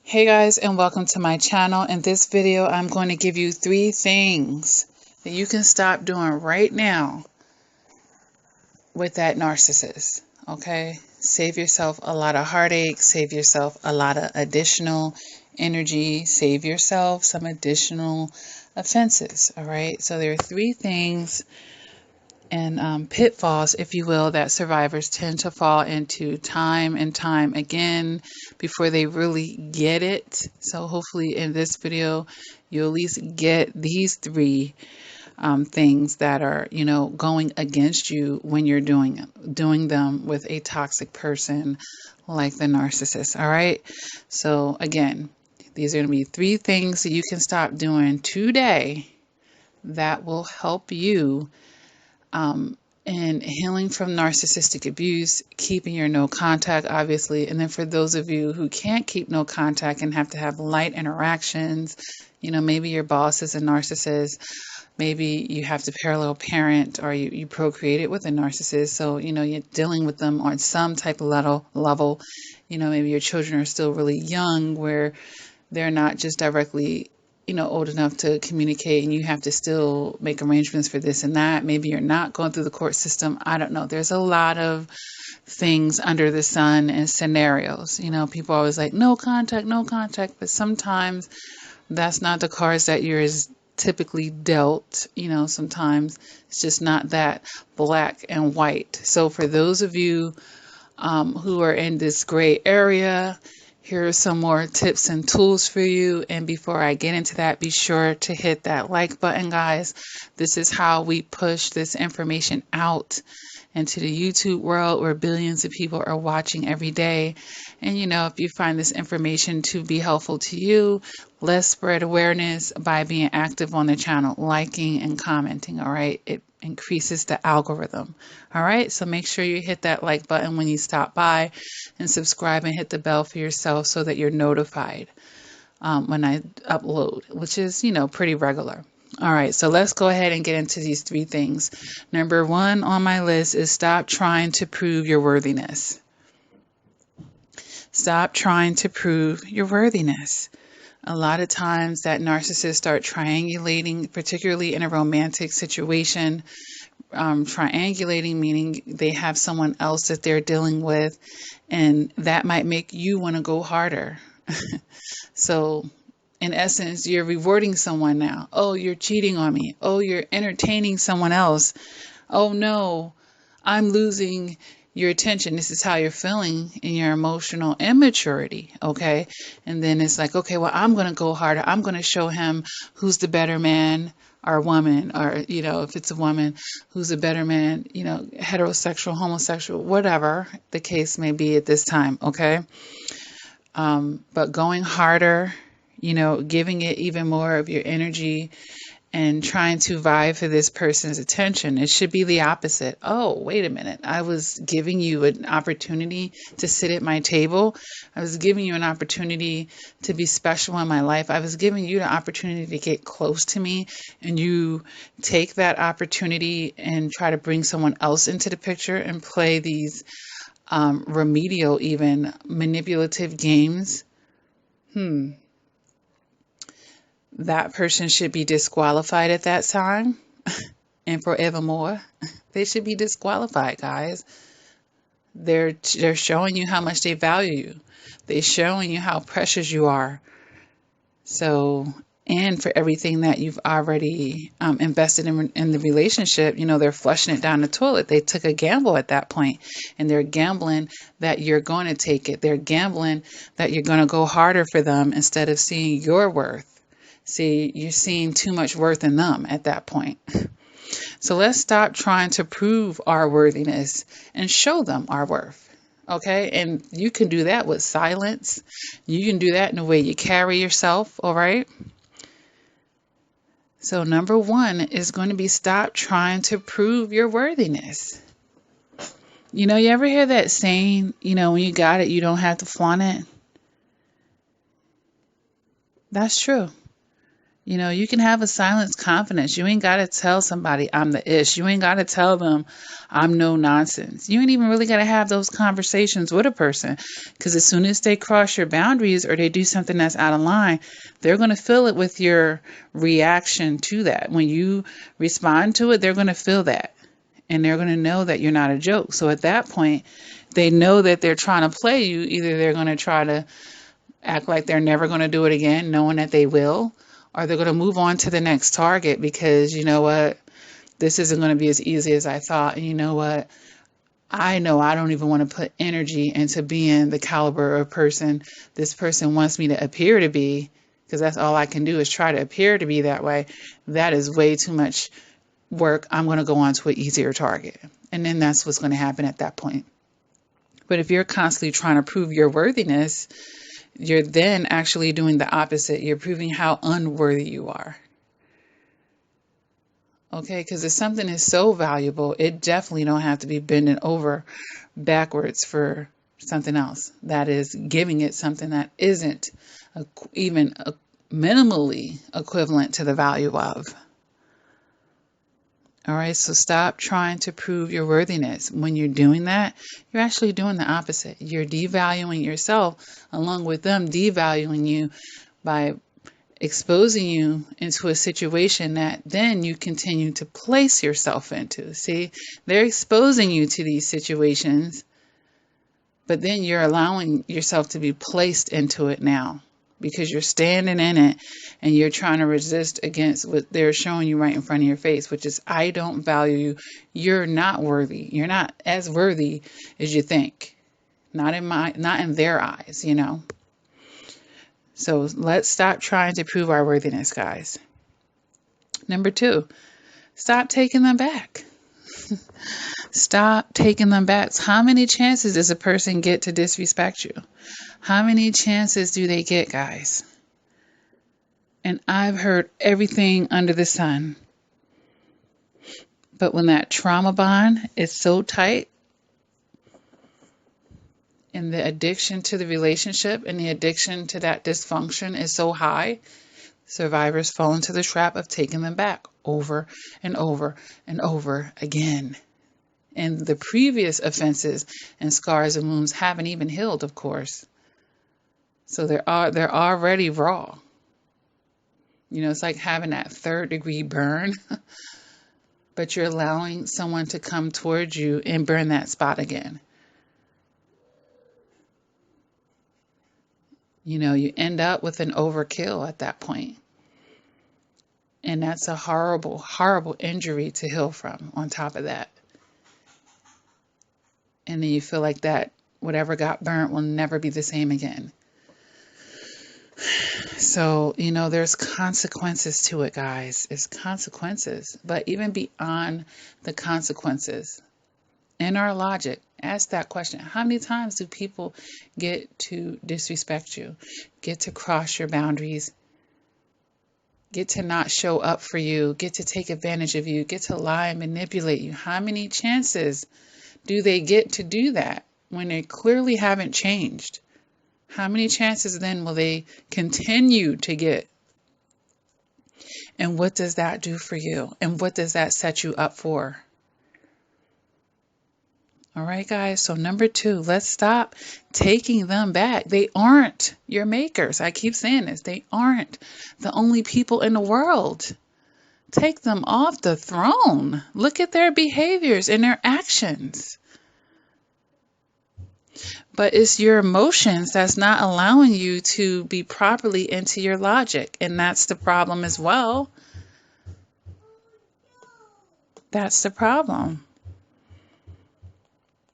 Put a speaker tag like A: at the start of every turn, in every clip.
A: Hey guys, and welcome to my channel. In this video, I'm going to give you 3 things that you can stop doing right now with that narcissist. Okay? Save yourself a lot of heartache, save yourself a lot of additional energy, save yourself some additional offenses. All right? So there are 3 things and pitfalls, if you will, that survivors tend to fall into time and time again before they really get it. So hopefully in this video, you'll at least get these 3 things that are, going against you when you're doing them with a toxic person like the narcissist. All right. So again, these are going to be 3 things that you can stop doing today that will help you and healing from narcissistic abuse, keeping your no contact, obviously. And then for those of you who can't keep no contact and have to have light interactions, maybe your boss is a narcissist, maybe you have to parallel parent or you procreated with a narcissist. So, you're dealing with them on some type of level. Maybe your children are still really young where they're not just directly old enough to communicate and you have to still make arrangements for this and that. Maybe you're not going through the court system. I don't know. There's a lot of things under the sun and scenarios. People always like, no contact, but sometimes that's not the cards that you're typically dealt. Sometimes it's just not that black and white. So for those of you who are in this gray area, here are some more tips and tools for you. And before I get into that, be sure to hit that like button, guys. This is how we push this information out into the YouTube world where billions of people are watching every day. And if you find this information to be helpful to you, let's spread awareness by being active on the channel, liking and commenting. All right. It increases the algorithm. All right. So make sure you hit that like button when you stop by and subscribe and hit the bell for yourself so that you're notified when I upload, which is, pretty regular. All right, so let's go ahead and get into these 3 things. Number 1 on my list is stop trying to prove your worthiness. Stop trying to prove your worthiness. A lot of times that narcissists start triangulating, particularly in a romantic situation. Triangulating meaning they have someone else that they're dealing with, and that might make you want to go harder. So in essence, you're rewarding someone now. Oh, you're cheating on me. Oh, you're entertaining someone else. Oh no, I'm losing your attention. This is how you're feeling in your emotional immaturity. Okay. And then it's like, okay, well, I'm going to go harder. I'm going to show him who's the better man or woman, or, if it's a woman, who's a better man, heterosexual, homosexual, whatever the case may be at this time. Okay. But going harder, giving it even more of your energy and trying to vie for this person's attention. It should be the opposite. Oh, wait a minute. I was giving you an opportunity to sit at my table. I was giving you an opportunity to be special in my life. I was giving you the opportunity to get close to me, and you take that opportunity and try to bring someone else into the picture and play these remedial, even manipulative games. That person should be disqualified at that time and forevermore. They should be disqualified, guys. They're showing you how much they value you. They're showing you how precious you are. So, and for everything that you've already invested in the relationship, they're flushing it down the toilet. They took a gamble at that point, and they're gambling that you're going to take it. They're gambling that you're going to go harder for them instead of seeing your worth. See, you're seeing too much worth in them at that point. So let's stop trying to prove our worthiness and show them our worth. Okay. And you can do that with silence. You can do that in the way you carry yourself. All right. So number 1 is going to be stop trying to prove your worthiness. You ever hear that saying, when you got it, you don't have to flaunt it? That's true. You know, you can have a silenced confidence. You ain't got to tell somebody I'm the ish. You ain't got to tell them I'm no nonsense. You ain't even really got to have those conversations with a person, because as soon as they cross your boundaries or they do something that's out of line, they're going to feel it with your reaction to that. When you respond to it, they're going to feel that, and they're going to know that you're not a joke. So at that point, they know that they're trying to play you. Either they're going to try to act like they're never going to do it again, knowing that they will, or they're going to move on to the next target because, you know what, this isn't going to be as easy as I thought. And you know what, I know I don't even want to put energy into being the caliber of person this person wants me to appear to be, because that's all I can do is try to appear to be that way. That is way too much work. I'm going to go on to an easier target. And then that's what's going to happen at that point. But if you're constantly trying to prove your worthiness, you're then actually doing the opposite. You're proving how unworthy you are. Okay, because if something is so valuable, it definitely don't have to be bending over backwards for something else. That is giving it something that isn't even minimally equivalent to the value of. All right, so stop trying to prove your worthiness. When you're doing that, you're actually doing the opposite. You're devaluing yourself along with them devaluing you by exposing you into a situation that then you continue to place yourself into. See, they're exposing you to these situations, but then you're allowing yourself to be placed into it now, because you're standing in it and you're trying to resist against what they're showing you right in front of your face, which is, I don't value you. You're not worthy. You're not as worthy as you think. Not in their eyes, you know. So let's stop trying to prove our worthiness, guys. Number 2, stop taking them back. Stop taking them back. How many chances does a person get to disrespect you? How many chances do they get, guys? And I've heard everything under the sun. But when that trauma bond is so tight, and the addiction to the relationship and the addiction to that dysfunction is so high, survivors fall into the trap of taking them back over and over and over again. And the previous offenses and scars and wounds haven't even healed, of course. So they're already raw. You know, it's like having that 3rd-degree burn, but you're allowing someone to come towards you and burn that spot again. You know, you end up with an overkill at that point. And that's a horrible, horrible injury to heal from on top of that. And then you feel like that whatever got burnt will never be the same again. So, you know, there's consequences to it, guys. It's consequences. But even beyond the consequences, in our logic, ask that question. How many times do people get to disrespect you, get to cross your boundaries, get to not show up for you, get to take advantage of you, get to lie and manipulate you? How many chances do they get to do that when they clearly haven't changed? How many chances then will they continue to get? And what does that do for you? And what does that set you up for? All right, guys. So number 2, let's stop taking them back. They aren't your makers. I keep saying this. They aren't the only people in the world. Take them off the throne. Look at their behaviors and their actions. But it's your emotions that's not allowing you to be properly into your logic. And that's the problem as well. That's the problem.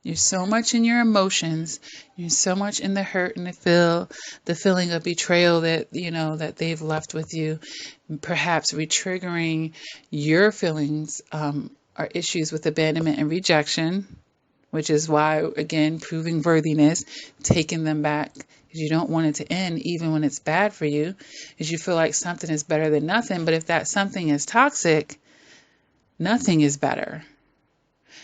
A: You're so much in your emotions. You're so much in the hurt and the feeling of betrayal that, you know, that they've left with you. Perhaps retriggering your feelings are issues with abandonment and rejection, which is why, again, proving worthiness, taking them back, because you don't want it to end even when it's bad for you, because you feel like something is better than nothing. But if that something is toxic, nothing is better.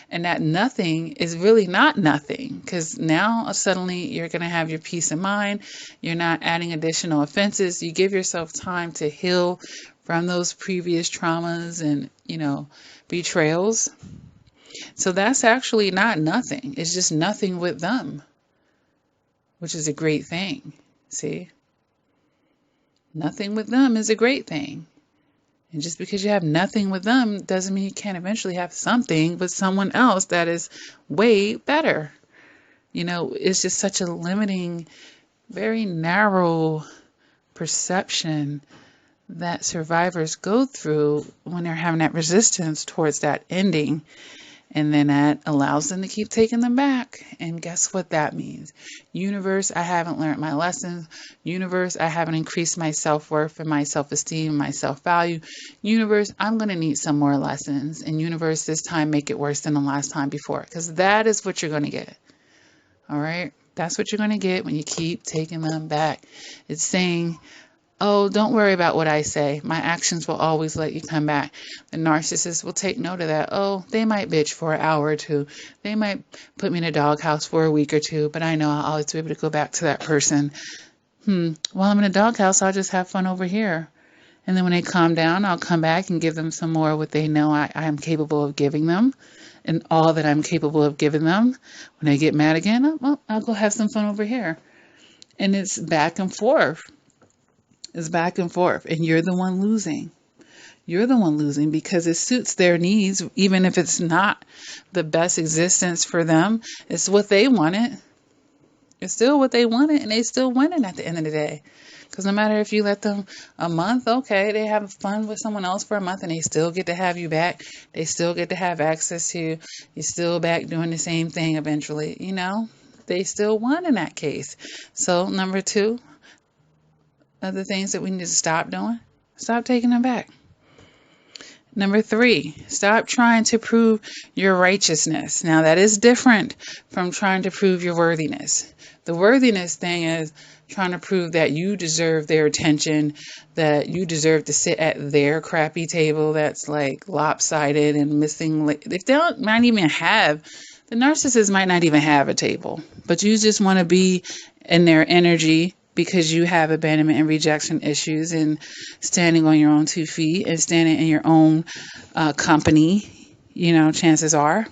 A: And that nothing is really not nothing, because now suddenly you're going to have your peace of mind. You're not adding additional offenses. You give yourself time to heal, from those previous traumas and, betrayals. So that's actually not nothing. It's just nothing with them, which is a great thing. See? Nothing with them is a great thing. And just because you have nothing with them doesn't mean you can't eventually have something with someone else that is way better. It's just such a limiting, very narrow perception that survivors go through when they're having that resistance towards that ending. And then that allows them to keep taking them back. And guess what that means? Universe, I haven't learned my lessons. Universe, I haven't increased my self-worth and my self-esteem, my self-value. Universe, I'm going to need some more lessons. And universe, this time make it worse than the last time before. Because that is what you're going to get. All right? That's what you're going to get when you keep taking them back. It's saying, oh, don't worry about what I say. My actions will always let you come back. The narcissist will take note of that. Oh, they might bitch for an hour or two. They might put me in a doghouse for a week or two, but I know I'll always be able to go back to that person. While I'm in a doghouse, I'll just have fun over here. And then when they calm down, I'll come back and give them some more what they know I am capable of giving them and all that I'm capable of giving them. When they get mad again, I'll go have some fun over here. And it's back and forth. It's back and forth, and you're the one losing. You're the one losing because it suits their needs, even if it's not the best existence for them. It's what they wanted. It's still what they wanted, and they still winning at the end of the day. Because no matter if you let them a month, okay, they have fun with someone else for a month, and they still get to have you back. They still get to have access to you. You're still back doing the same thing eventually. They still won in that case. So number 2. Other things that we need to stop doing. Stop taking them back. Number 3, stop trying to prove your righteousness. Now that is different from trying to prove your worthiness. The worthiness thing is trying to prove that you deserve their attention, that you deserve to sit at their crappy table that's like lopsided and missing. If they might even have, the narcissist might not even have a table, but you just want to be in their energy because you have abandonment and rejection issues and standing on your own 2 feet and standing in your own company, chances are,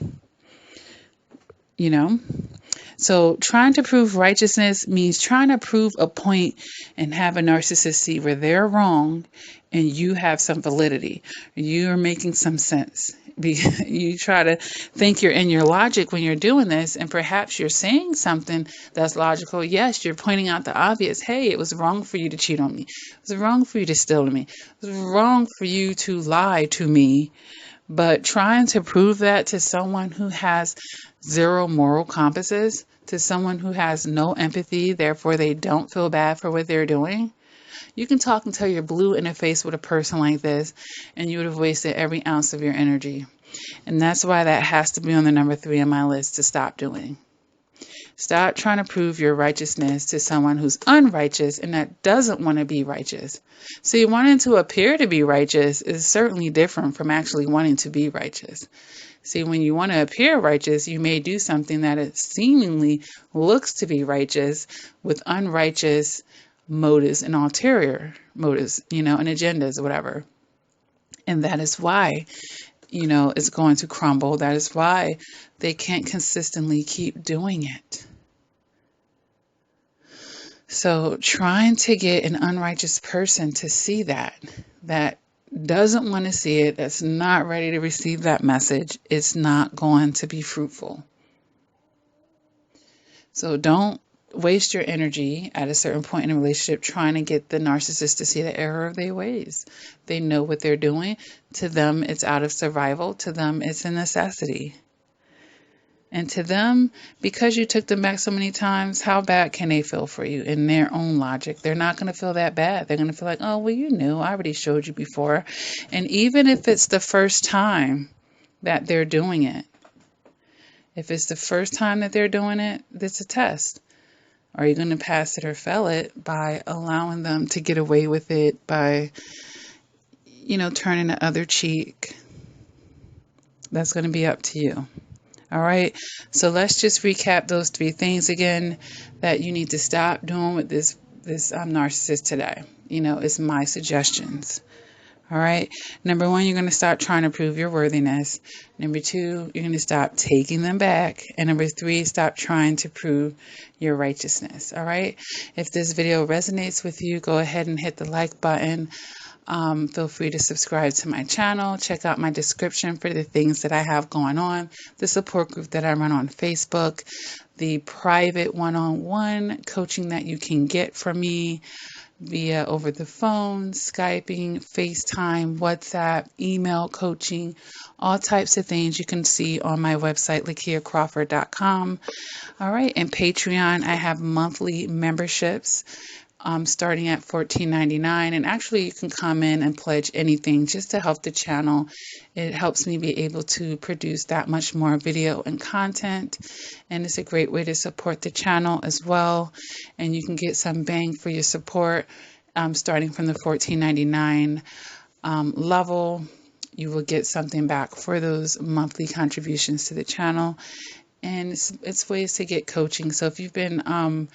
A: So trying to prove righteousness means trying to prove a point and have a narcissist see where they're wrong and you have some validity. You're making some sense. You try to think you're in your logic when you're doing this, and perhaps you're saying something that's logical. Yes, you're pointing out the obvious. Hey, it was wrong for you to cheat on me. It was wrong for you to steal to me. It was wrong for you to lie to me. But trying to prove that to someone who has 0 moral compasses, to someone who has no empathy, therefore they don't feel bad for what they're doing. You can talk until you're blue in the face with a person like this, and you would have wasted every ounce of your energy. And that's why that has to be on the number 3 on my list to stop doing. Stop trying to prove your righteousness to someone who's unrighteous and that doesn't want to be righteous. See, wanting to appear to be righteous is certainly different from actually wanting to be righteous. See, when you want to appear righteous, you may do something that it seemingly looks to be righteous with unrighteous motives and ulterior motives, and agendas, whatever. And that is why, it's going to crumble. That is why they can't consistently keep doing it. So trying to get an unrighteous person to see that doesn't want to see it, that's not ready to receive that message, it's not going to be fruitful. So don't waste your energy at a certain point in a relationship trying to get the narcissist to see the error of their ways. They know what they're doing. To them, it's out of survival. To them, it's a necessity. And to them, because you took them back so many times, how bad can they feel for you in their own logic? They're not going to feel that bad. They're going to feel like, oh, well, you knew. I already showed you before. And even if it's the first time that they're doing it, if it's the first time that they're doing it, it's a test. Are you going to pass it or fail it by allowing them to get away with it, by, turning the other cheek? That's going to be up to you. All right. So let's just recap those 3 things again that you need to stop doing with this narcissist today. It's my suggestions. All right. Number one, you're going to stop trying to prove your worthiness. Number two, you're going to stop taking them back. And number three, stop trying to prove your righteousness. All right. If this video resonates with you, go ahead and hit the like button. Feel free to subscribe to my channel. Check out my description for the things that I have going on, the support group that I run on Facebook, the private one-on-one coaching that you can get from me via over the phone, Skyping, FaceTime, WhatsApp, email coaching, all types of things you can see on my website, LakiaCrawford.com. All right, and Patreon, I have monthly memberships starting at $14.99, and actually you can come in and pledge anything just to help the channel. It helps me be able to produce that much more video and content, and it's a great way to support the channel as well. And you can get some bang for your support starting from the $14.99 level. You will get something back for those monthly contributions to the channel, and it's ways to get coaching. So if you've been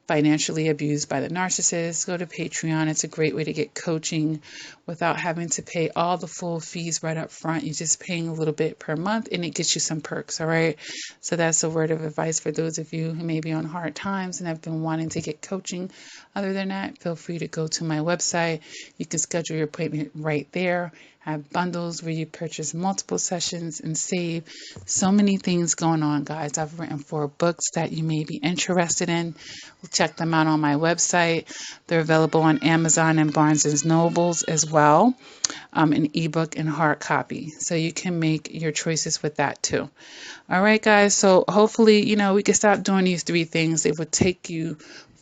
A: financially abused by the narcissist, go to Patreon. It's a great way to get coaching without having to pay all the full fees right up front. You're just paying a little bit per month, and it gets you some perks. All right. So that's a word of advice for those of you who may be on hard times and have been wanting to get coaching. Other than that, feel free to go to my website. You can schedule your appointment right there. I have bundles where you purchase multiple sessions and save. So many things going on, guys. I've written 4 books that you may be interested in. Check them out on my website. They're available on Amazon and Barnes & Nobles as well, in ebook and hard copy. So you can make your choices with that too. All right, guys. So hopefully, we can stop doing these 3 things. It would take you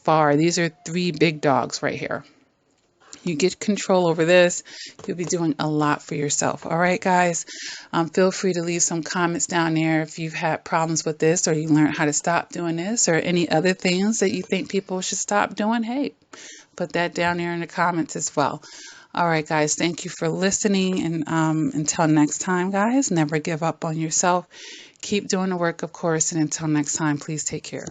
A: far. These are 3 big dogs right here. You get control over this, you'll be doing a lot for yourself. All right, guys, feel free to leave some comments down there if you've had problems with this, or you learned how to stop doing this, or any other things that you think people should stop doing. Hey, put that down there in the comments as well. All right, guys, thank you for listening, and until next time, guys, never give up on yourself. Keep doing the work, of course, and until next time, please take care.